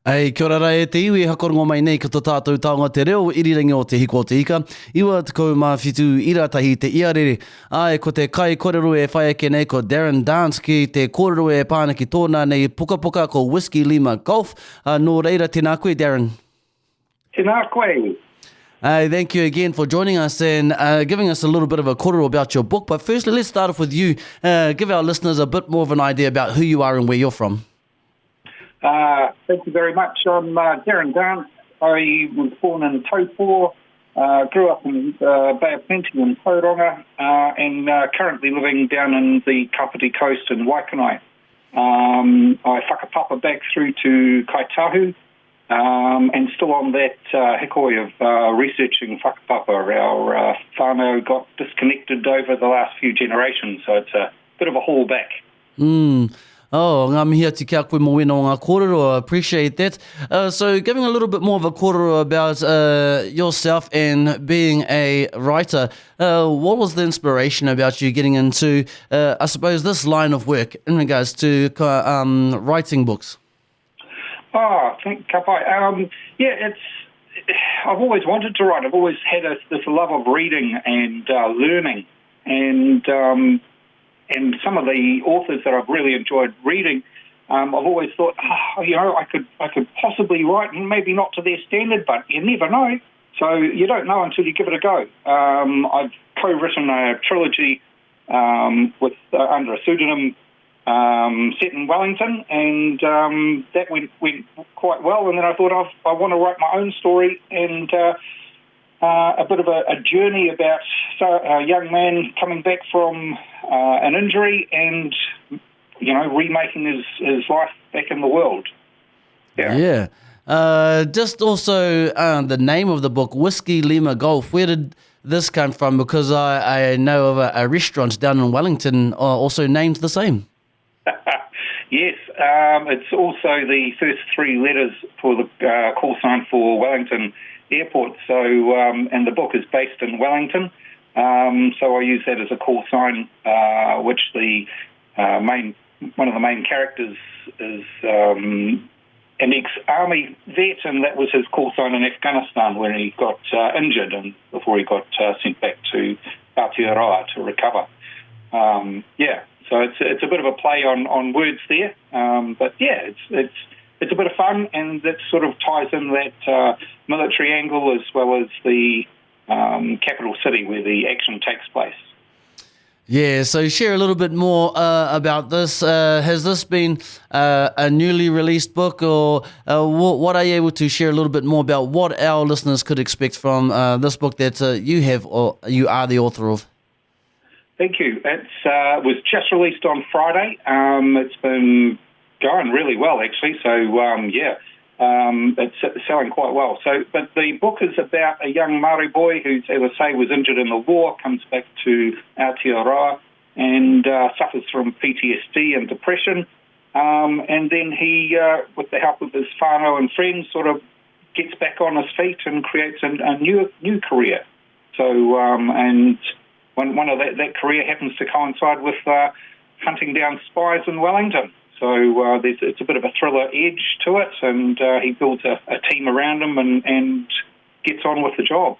Ai, kia ora e te iwi, hakorongo mai nei ka tō tātou taonga te reo, irirangi o te hiko o te ika. Iwa te kou mā whitu iratahi te iarere. Ai, ko te kai kōrero e whai ake nei ko Darin Dance ki te kōrero e pāna ki tōna nei puka puka ko Whiskey Lima Golf. Nō reira, tēnā koe, Darin. Tēnā koe. Thank you again for joining us and giving us a little bit of a kōrero about your book. But firstly, let's start off with you. Give our listeners a bit more of an idea about who you are and where you're from. Thank you very much. I'm Darin Dance. I was born in Taupō, grew up in Bay of Plenty in Tauranga, and currently living down in the Kapiti Coast in Waikanae. I whakapapa back through to Kaitahu, and still on that hikoi of researching whakapapa. Our whānau got disconnected over the last few generations, so it's a bit of a haul back. Oh, ngā mihi ati kia koe mo wena o ngā kōrero, I appreciate that. So giving a little bit more of a kōrero about yourself and being a writer, what was the inspiration about you getting into, I suppose, this line of work in regards to writing books? Thank you. I've always wanted to write. I've always had this love of reading and learning, and some of the authors that I've really enjoyed reading, I've always thought, I could possibly write, and maybe not to their standard, but you never know. So you don't know until you give it a go. I've co-written a trilogy under a pseudonym set in Wellington, and that went quite well. And then I thought, I want to write my own story, and a bit of a journey about a young man coming back from an injury and, remaking his life back in the world. Yeah. Just also the name of the book, Whiskey Lima Golf. Where did this come from? Because I know of a restaurant down in Wellington also named the same. Yes, it's also the first three letters for the call sign for Wellington Airport. So, and the book is based in Wellington. So I use that as a call sign, which one of the main characters is an ex-army vet, and that was his call sign in Afghanistan when he got injured and before he got sent back to Aotearoa to recover. So it's a bit of a play on words there, but yeah, it's a bit of fun, and that sort of ties in that military angle as well as the capital city where the action takes place. Yeah, so share a little bit more about this. Has this been a newly released book, or what are you able to share a little bit more about what our listeners could expect from this book that you have or you are the author of? Thank you. It was just released on Friday. It's been going really well, actually. So, it's selling quite well. But the book is about a young Māori boy who, as I say, was injured in the war, comes back to Aotearoa and suffers from PTSD and depression. And then he, with the help of his whānau and friends, sort of gets back on his feet and creates a new career. So, and one of that career happens to coincide with hunting down spies in Wellington. So it's a bit of a thriller edge to it, and he builds a team around him and gets on with the job.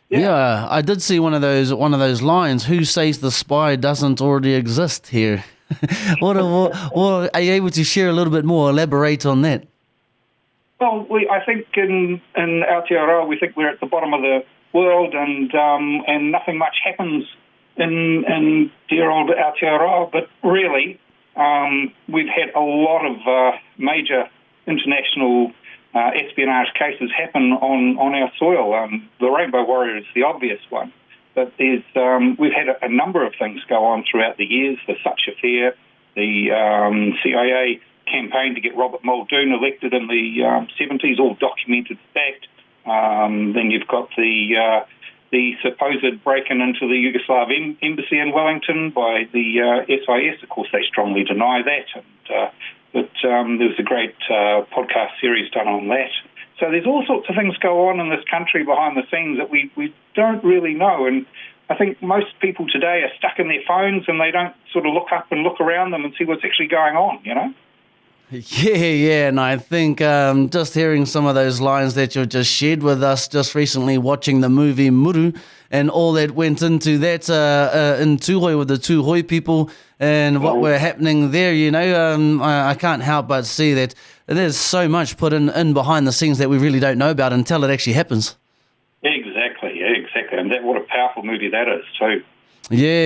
Yeah, I did see one of those lines. Who says the spy doesn't already exist here? What are you able to share a little bit more? Elaborate on that. Well, I think in Aotearoa, we think we're at the bottom of the world, and nothing much happens in dear old Aotearoa, but really. We've had a lot of major international espionage cases happen on our soil. The Rainbow Warrior is the obvious one, but we've had a number of things go on throughout the years. The Such Affair, the CIA campaign to get Robert Muldoon elected in the 70s, all documented fact. Then you've got the supposed break-in into the Yugoslav embassy in Wellington by the SIS. Of course, they strongly deny that, but there was a great podcast series done on that. So there's all sorts of things go on in this country behind the scenes that we don't really know, and I think most people today are stuck in their phones and they don't sort of look up and look around them and see what's actually going on, Yeah, and I think just hearing some of those lines that you've just shared with us just recently, watching the movie Muru, and all that went into that in Tūhoi with the Tūhoi people and what were happening there, I can't help but see that there's so much put in behind the scenes that we really don't know about until it actually happens. Exactly, and what a powerful movie that is too. Yeah.